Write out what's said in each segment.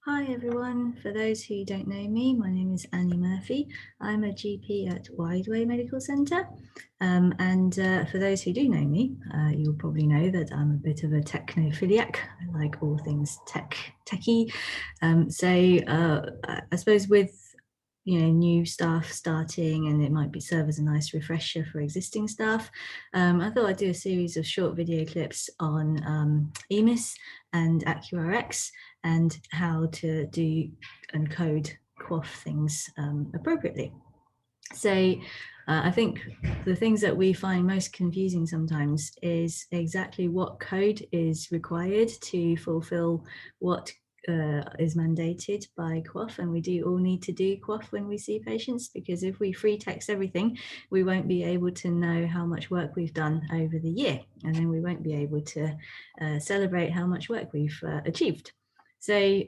Hi everyone, for those who don't know me, my name is Annie Murphy. I'm a GP at Wideway Medical Centre, and for those who do know me, you'll probably know that I'm a bit of a technophiliac. I like all things techie. I suppose with new staff starting, and it might serve as a nice refresher for existing staff. I thought I'd do a series of short video clips on EMIS and AccuRx and how to do and code QoF things appropriately. So I think the things that we find most confusing sometimes is exactly what code is required to fulfill what is mandated by QoF, and we do all need to do QoF when we see patients, because if we free text everything, we won't be able to know how much work we've done over the year, and then we won't be able to celebrate how much work we've achieved. So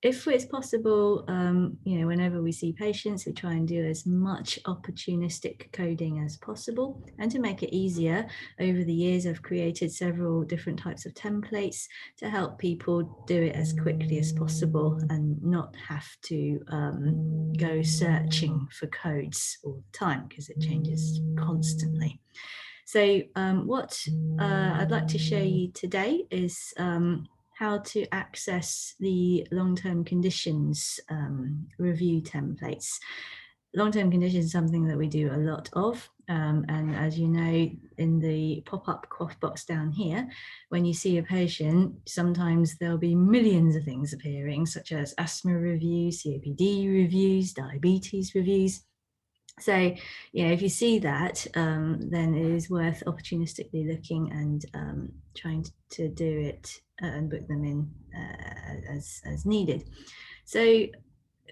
if it's possible, whenever we see patients, we try and do as much opportunistic coding as possible. And to make it easier, over the years, I've created several different types of templates to help people do it as quickly as possible and not have to go searching for codes all the time, because it changes constantly. So what I'd like to show you today is how to access the long-term conditions review templates. Long-term conditions is something that we do a lot of, and as you know, in the pop-up QoF box down here, when you see a patient, sometimes there'll be millions of things appearing, such as asthma reviews, COPD reviews, diabetes reviews. So, if you see that, then it is worth opportunistically looking and trying to do it and book them in as needed. So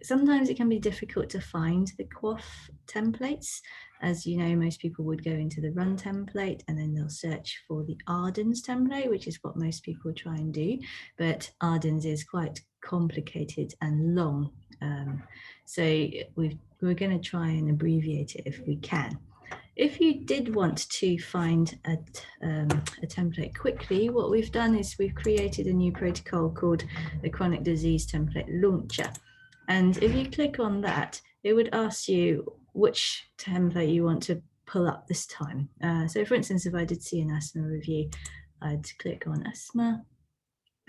sometimes it can be difficult to find the QoF templates. As you know, most people would go into the run template and then they'll search for the Ardens template, which is what most people try and do. But Ardens is quite complicated and long. So we're going to try and abbreviate it if we can. If you did want to find a template quickly, what we've done is we've created a new protocol called the Chronic Disease Template Launcher. And if you click on that, it would ask you which template you want to pull up this time. So for instance, if I did see an asthma review, I'd click on asthma,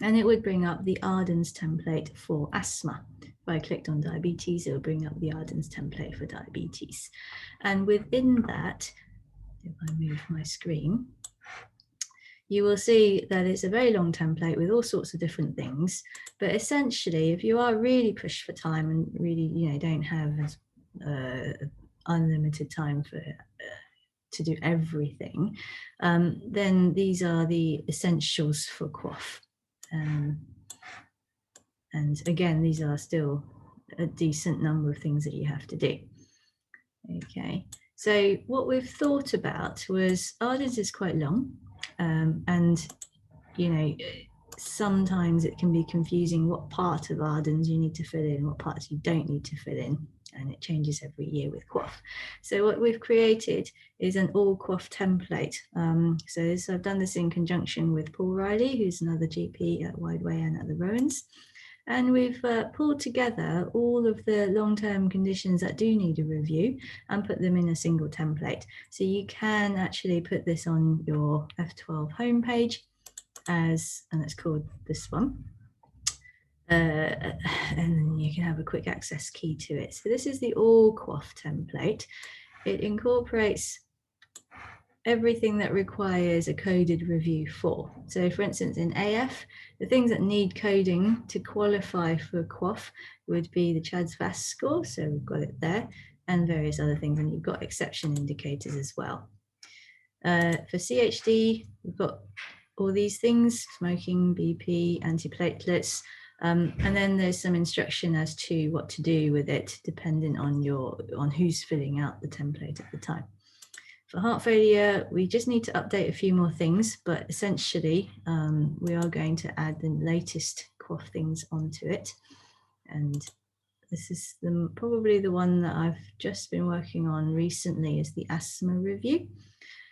and it would bring up the Ardens template for asthma. If I clicked on diabetes, it will bring up the Ardens template for diabetes. And within that, if I move my screen, you will see that it's a very long template with all sorts of different things. But essentially, if you are really pushed for time and really, don't have unlimited time to do everything, then these are the essentials for QoF. And again, these are still a decent number of things that you have to do. Okay, so what we've thought about was Ardens is quite long, and sometimes it can be confusing what part of Ardens you need to fill in, what parts you don't need to fill in, and it changes every year with QoF. So what we've created is an All QoF template. So I've done this in conjunction with Paul Riley, who's another GP at Wideway and at the Rowans. And we've pulled together all of the long-term conditions that do need a review and put them in a single template. So you can actually put this on your F12 homepage and it's called this one. And then you can have a quick access key to it. So this is the All QoF template. It incorporates everything that requires a coded review for. So for instance, in AF, the things that need coding to qualify for QoF would be the CHADS-VAS score, so we've got it there, and various other things, and you've got exception indicators as well. For CHD, we've got all these things: smoking, BP, antiplatelets, and then there's some instruction as to what to do with it, depending on who's filling out the template at the time. For heart failure, we just need to update a few more things, but essentially we are going to add the latest QoF things onto it. And this is probably the one that I've just been working on recently, is the asthma review.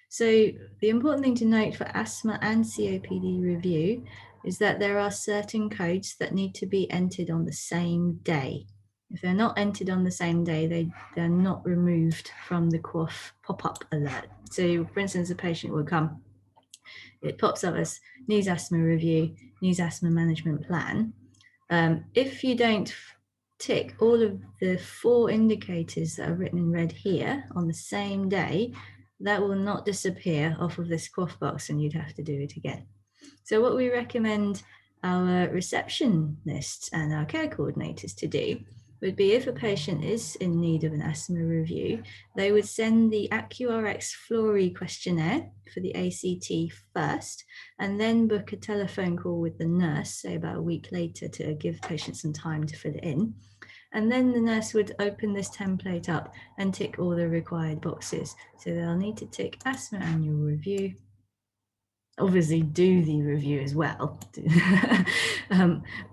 So the important thing to note for asthma and COPD review, is that there are certain codes that need to be entered on the same day. If they're not entered on the same day, they're not removed from the QoF pop-up alert. So for instance, a patient will come, it pops up as needs asthma review, needs asthma management plan. If you don't tick all of the 4 indicators that are written in red here on the same day, that will not disappear off of this QoF box and you'd have to do it again. So what we recommend our receptionists and our care coordinators to do would be, if a patient is in need of an asthma review, they would send the AccuRx Florey questionnaire for the ACT first, and then book a telephone call with the nurse, say about a week later, to give patients some time to fill it in. And then the nurse would open this template up and tick all the required boxes. So they'll need to tick asthma annual review, obviously do the review as well.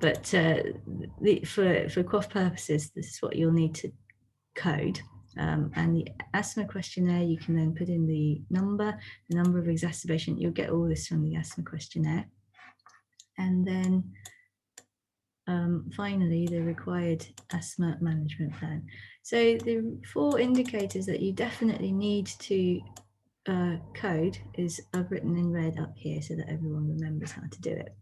But for QoF purposes, this is what you'll need to code. And the asthma questionnaire, you can then put in the number of exacerbation. You'll get all this from the asthma questionnaire. And then finally, the required asthma management plan. So the 4 indicators that you definitely need to code is I've written in red up here so that everyone remembers how to do it.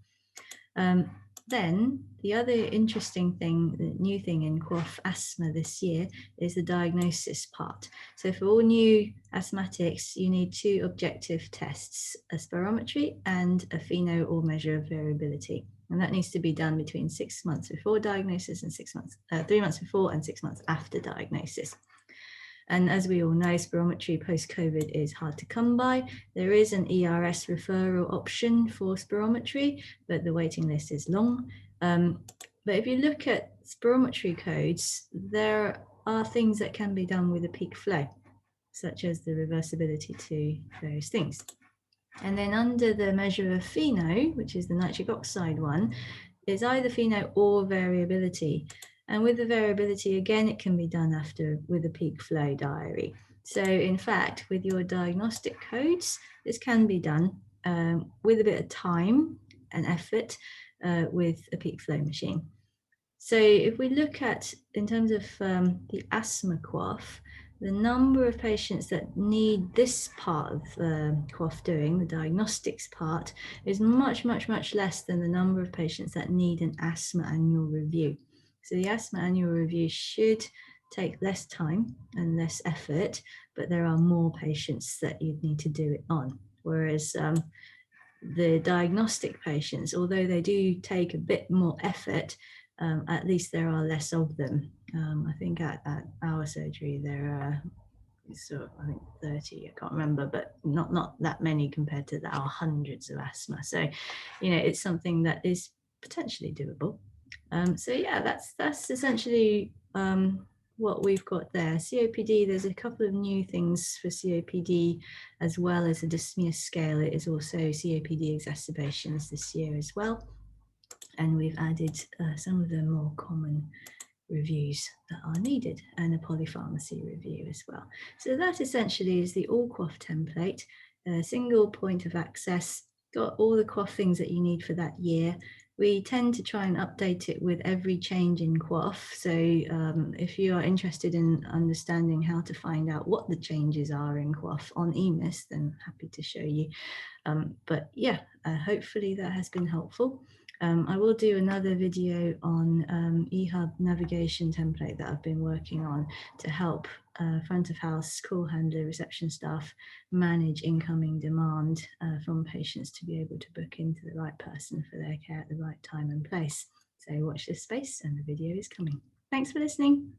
Then the other interesting thing, the new thing in QoF asthma this year, is the diagnosis part. So for all new asthmatics, you need 2 objective tests, a spirometry and a FeNO, or measure of variability. And that needs to be done between 6 months before diagnosis and 3 months before and 6 months after diagnosis. And as we all know, spirometry post-COVID is hard to come by. There is an ERS referral option for spirometry, but the waiting list is long. But if you look at spirometry codes, there are things that can be done with a peak flow, such as the reversibility to various things. And then under the measure of FeNO, which is the nitric oxide one, is either FeNO or variability. And with the variability, again, it can be done with a peak flow diary. So in fact, with your diagnostic codes, this can be done with a bit of time and effort with a peak flow machine. So if we look at, in terms of the asthma QoF, the number of patients that need this part of QoF doing, the diagnostics part, is much, much, much less than the number of patients that need an asthma annual review. So the asthma annual review should take less time and less effort, but there are more patients that you'd need to do it on. Whereas the diagnostic patients, although they do take a bit more effort, at least there are less of them. I think at our surgery there are, so I think 30, I can't remember, but not that many compared to our hundreds of asthma. So, it's something that is potentially doable. So yeah, that's essentially what we've got there. COPD, there's a couple of new things for COPD, as well as a dyspnea scale. It is also COPD exacerbations this year as well. And we've added some of the more common reviews that are needed, and a polypharmacy review as well. So that essentially is the All QoF template, a single point of access, got all the QoF things that you need for that year. We tend to try and update it with every change in QoF. So if you are interested in understanding how to find out what the changes are in QoF on EMIS, then happy to show you. But yeah, hopefully that has been helpful. I will do another video on eHub navigation template that I've been working on to help front of house, call handler, reception staff manage incoming demand from patients to be able to book into the right person for their care at the right time and place. So watch this space, and the video is coming. Thanks for listening.